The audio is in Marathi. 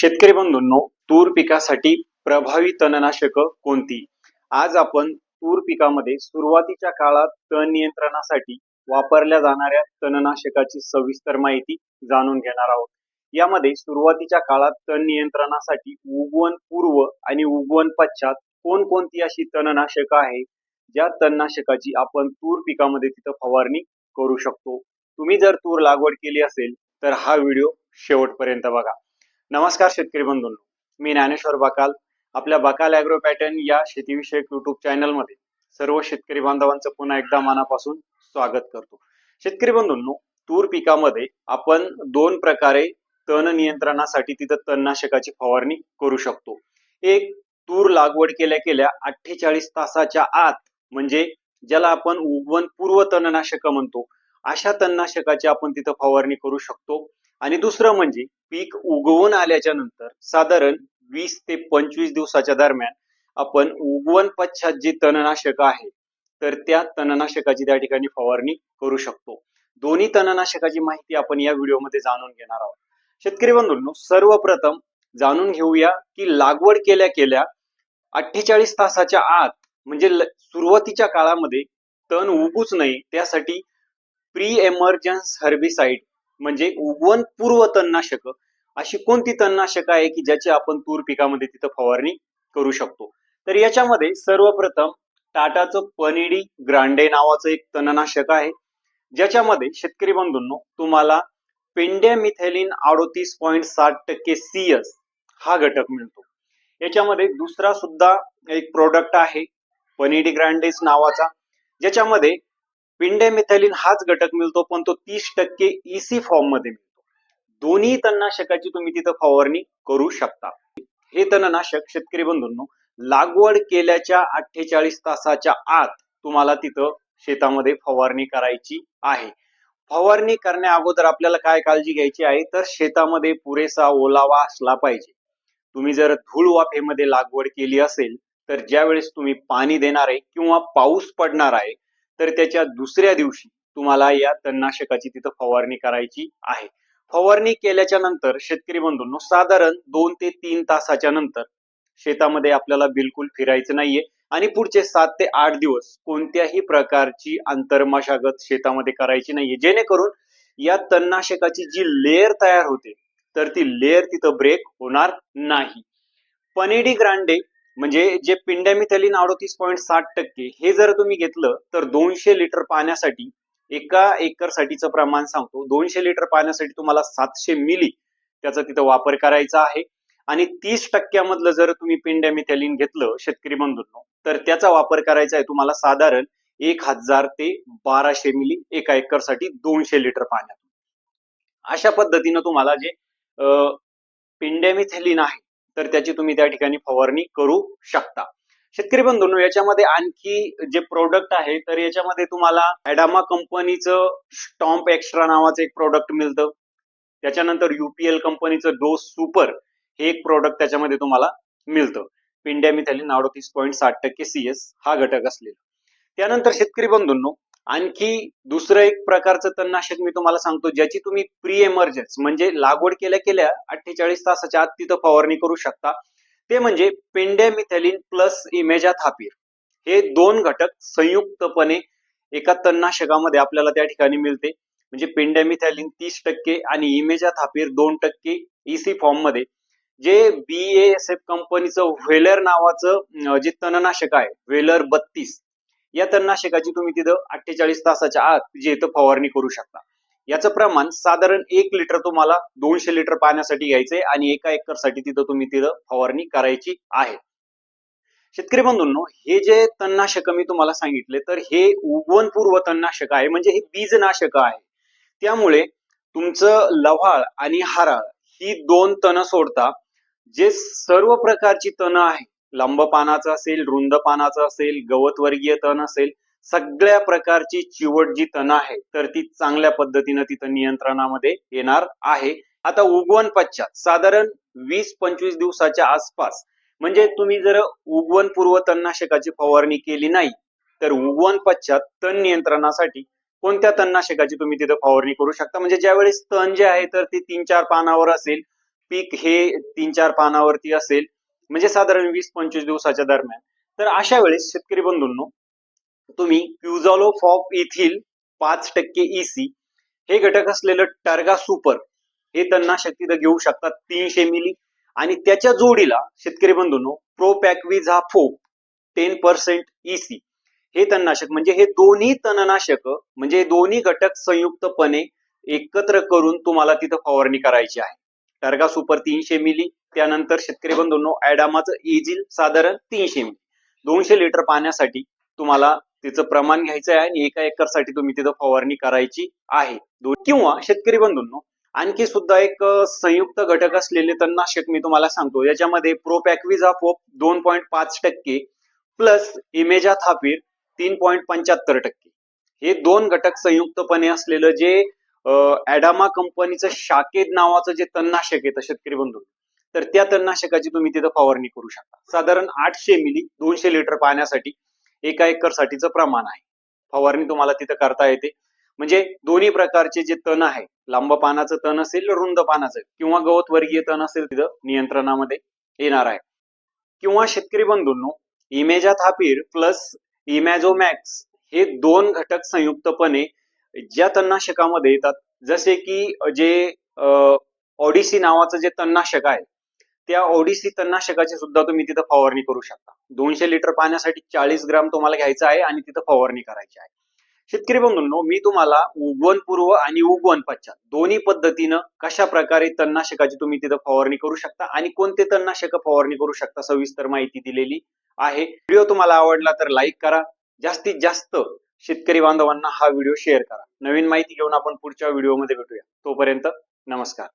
शेतकरी बंधूंनो, तूर पिकासाठी प्रभावी तणनाशक कोणती? आज आपण तूर पिकामध्ये सुरुवातीच्या काळात तण नियंत्रणासाठी वापरल्या जाणाऱ्या तणनाशकाची सविस्तर माहिती जाणून घेणार आहोत. यामध्ये सुरुवातीच्या काळात तण नियंत्रणासाठी उगवण पूर्व आणि उगवण पश्चात कोणकोणती अशी तणनाशक आहे, ज्या तणनाशकाची आपण तूर पिकामध्ये तिथं फवारणी करू शकतो. तुम्ही जर तूर लागवड केली असेल तर हा व्हिडिओ शेवटपर्यंत बघा. नमस्कार शेतकरी बंधूंनो, मी ज्ञानेश्वर बाकाल. आपल्या बाकाल ॲग्रो पॅटर्न या शेतीविषयक युट्यूब चॅनलमध्ये सर्व शेतकरी बांधवांचं पुन्हा एकदा मनापासून स्वागत करतो. शेतकरी बंधूंनो, तूर पिकामध्ये आपण दोन प्रकारे तण नियंत्रणासाठी तिथं तणनाशकाची फवारणी करू शकतो. एक, तूर लागवड केल्या केल्या 48 तासाच्या आत, म्हणजे ज्याला आपण उगवण पूर्व तणनाशक म्हणतो, अशा तणनाशकाची आपण तिथं फवारणी करू शकतो. आणि दुसरं म्हणजे पीक उगवून आल्याच्या नंतर साधारण 20 ते 25 दिवसाच्या दरम्यान आपण उगवण पश्चात जी तणनाशक आहे तर त्या तणनाशकाची त्या ठिकाणी फवारणी करू शकतो. दोन्ही तणनाशकाची माहिती आपण या व्हिडिओमध्ये जाणून घेणार आहोत. शेतकरी बंधूंनो, सर्वप्रथम जाणून घेऊया की लागवड केल्या केल्या 48 तासाच्या आत, म्हणजे सुरुवातीच्या काळामध्ये तण उगूच नाही, त्यासाठी प्री एमर्जन्स हर्बिसाइड म्हणजे उगवण पूर्व तणनाशक अशी कोणती तणनाशक आहे की ज्याची आपण तूर पिकामध्ये तिथं फवारणी करू शकतो. तर याच्यामध्ये सर्वप्रथम टाटाचं पनेडी ग्रांडे नावाचं एक तणनाशक आहे, ज्याच्यामध्ये शेतकरी बंधूंनो तुम्हाला पेंडेमिथेलिन 38.7% CS हा घटक मिळतो. याच्यामध्ये दुसरा सुद्धा एक प्रोडक्ट आहे पनेडी ग्रांडेस नावाचा, ज्याच्यामध्ये पेंडेमिथेलिन हाच घटक मिळतो, पण तो 30% EC फॉर्म मध्ये मिळतो. दोन्ही तणनाशकाची तुम्ही तिथं फवारणी करू शकता. हे तणनाशक शेतकरी बंधूंनो लागवड केल्याच्या 48 तासाच्या आत तुम्हाला तिथं शेतामध्ये फवारणी करायची आहे. फवारणी करण्या अगोदर आपल्याला काय काळजी घ्यायची आहे, तर शेतामध्ये पुरेसा ओलावा असला पाहिजे. तुम्ही जर धूळ वाफेमध्ये लागवड केली असेल तर ज्या वेळेस तुम्ही पाणी देणार आहे किंवा पाऊस पडणार आहे तर त्याच्या दुसऱ्या दिवशी तुम्हाला या तणनाशकाची तिथं फवारणी करायची आहे. फवारणी केल्याच्या नंतर शेतकरी बंधूंनो साधारण 2 ते 3 तासाच्या नंतर शेतामध्ये आपल्याला बिलकुल फिरायचं नाहीये आणि पुढचे 7 ते 8 दिवस कोणत्याही प्रकारची आंतरमशागत शेतामध्ये करायची नाहीये, जेणेकरून या तणनाशकाची जी लेअर तयार होते तर ती लेअर तिथं ब्रेक होणार नाही. पनेडी ग्रांडे म्हणजे जे पेंडेमिथेलिन 38.7% हे जर तुम्ही घेतलं तर 200 लिटर पाण्यासाठी, एका एकर साठीचं प्रमाण सांगतो, 200 लिटर पाण्यासाठी तुम्हाला 700 मिली त्याचा तिथं वापर करायचा आहे. आणि 30% मधलं जर तुम्ही पेंडेमिथेलिन घेतलं शेतकरी बंधूंनो तर त्याचा वापर करायचा आहे तुम्हाला साधारण 1000 ते 1200 मिली एका एकर साठी 200 लिटर पाण्यात. अशा पद्धतीनं तुम्हाला जे पेंडेमिथेलिन आहे तर त्याची तुम्ही त्या ठिकाणी फवारणी करू शकता. शेतकरी बंधूंनो, याच्यामध्ये आणखी जे प्रोडक्ट आहे तर याच्यामध्ये तुम्हाला ॲडामा कंपनीचं स्टॉम्प एक्स्ट्रा नावाचं एक प्रोडक्ट मिळतं. त्याच्यानंतर UPL कंपनीचं डोस सुपर हे एक प्रोडक्ट त्याच्यामध्ये तुम्हाला मिळतं. पेंडेमिथेलिन 38.7% CS हा घटक असलेला. त्यानंतर शेतकरी बंधूंनो आणखी दुसरं एक प्रकारचं तणनाशक मी तुम्हाला सांगतो, ज्याची तुम्ही प्री एमर्जन्स म्हणजे लागवड केल्या केल्या 48 तासाच्या आत तिथं फवारणी करू शकता. ते म्हणजे पेंडेमिथेलिन प्लस इमेजाथापिर. हे दोन घटक संयुक्तपणे एका तणनाशकामध्ये आपल्याला त्या ठिकाणी मिळते. म्हणजे पेंडेमिथेलिन 30% आणि इमेजाथापिर 2% EC फॉर्म मध्ये. जे BASF कंपनीचं व्हेलर नावाचं जे तणनाशक आहे, व्हेलर 32, या तणनाशकाची तुम्ही तिथं 48 तासाच्या आत जे इथं फवारणी करू शकता. याचं प्रमाण साधारण 1 लिटर तुम्हाला 200 लिटर पाण्यासाठी घ्यायचंय आणि एका एकर साठी तुम्ही तिथं फवारणी करायची आहे. शेतकरी बंधूंनो, हे जे तणनाशक मी तुम्हाला सांगितले तर हे उगवण पूर्व तणनाशक आहे, म्हणजे हे बीजनाशक आहे. त्यामुळे तुमचं लव्हाळ आणि हाराळ ही दोन तण सोडता जे सर्व प्रकारची तण आहे, लांब पानाचं असेल, रुंद पानाचं असेल, गवतवर्गीय तण असेल, सगळ्या प्रकारची चिवट जी तण आहे तर ती चांगल्या पद्धतीने तिथं नियंत्रणामध्ये येणार आहे. आता उगवण पश्चात साधारण 20-25 दिवसाच्या आसपास, म्हणजे तुम्ही जर उगवण पूर्व तणनाशकाची फवारणी केली नाही तर उगवण पश्चात तण नियंत्रणासाठी कोणत्या तणनाशकाची तुम्ही तिथं फवारणी करू शकता. म्हणजे ज्यावेळेस तण जे आहे तर ते 3-4 पानावर असेल, पीक हे 3-4 पानावरती असेल, म्हणजे साधारण 20-25 दिवसाच्या दरम्यान. तर अशा वेळेस शेतकरी बंधूंनो, तुम्ही क्युझॉलोफॉप इथिल 5% EC हे घटक असलेलं टर्गा सुपर हे तणनाशक तिथं घेऊ शकतात 300 मिली. आणि त्याच्या जोडीला शेतकरी बंधूंनो, प्रोपॅक्विझाफोप 10% EC हे तणनाशक, म्हणजे हे दोन्ही तणनाशक, म्हणजे दोन्ही घटक संयुक्तपणे एकत्र करून तुम्हाला तिथं फवारणी करायची आहे. टर्गा सुपर 300 मिली, त्यानंतर शेतकरी बंधूंनो ॲडामाचं इझिल साधारण 300 मिली. 200 लिटर पाण्यासाठी तुम्हाला तिचं प्रमाण घ्यायचं आहे आणि 1 एकरसाठी तुम्ही तिथं फवारणी करायची आहे. किंवा शेतकरी बंधूंनो, आणखी सुद्धा एक संयुक्त घटक असलेले तणनाशक मी तुम्हाला सांगतो. याच्यामध्ये प्रोपॅक्विझाफोप 2.5% प्लस इमेजाथापिर 3.75%, हे दोन घटक संयुक्तपणे असलेलं जे ॲडामा कंपनीचं शाकेद नावाचं जे तणनाशक येतं शेतकरी बंधू, तर त्या तणनाशकाची तुम्ही तिथं फवारणी करू शकता. साधारण 800 मिली 200 लिटर पाण्यासाठी 1 एकरसाठीचं प्रमाण आहे. फवारणी तुम्हाला तिथं करता येते. म्हणजे दोन्ही प्रकारचे जे तण आहे, लांब पानाचं तण असेल, रुंद पानाचं किंवा गवत वर्गीय तण असेल, तिथं नियंत्रणामध्ये येणार आहे. किंवा शेतकरी बंधूंनो, इमेजाथापिर प्लस इमॅझोमॅक्स हे दोन घटक संयुक्तपणे ज्या तणनाशकामध्ये येतात, जसे की जे ओडिसी नावाचं जे तणनाशक आहे, त्या ओडिसी तणनाशकाची सुद्धा तुम्ही तिथं फवारणी करू शकता. 200 लिटर पाण्यासाठी 40 ग्राम तुम्हाला घ्यायचं आहे आणि तिथं फवारणी करायची आहे. शेतकरी बंधूंनो, मी तुम्हाला उगवण पूर्व आणि उगवण पश्चात दोन्ही पद्धतीनं कशा प्रकारे तणनाशकाची तुम्ही तिथं फवारणी करू शकता आणि कोणते तणनाशक फवारणी करू शकता सविस्तर माहिती दिलेली आहे. व्हिडिओ तुम्हाला आवडला तर लाईक करा. जास्तीत जास्त शेतकरी बांधवांना हा व्हिडिओ शेअर करा. नवीन माहिती घेऊन आपण पुढच्या व्हिडिओमध्ये भेटूया. तोपर्यंत नमस्कार.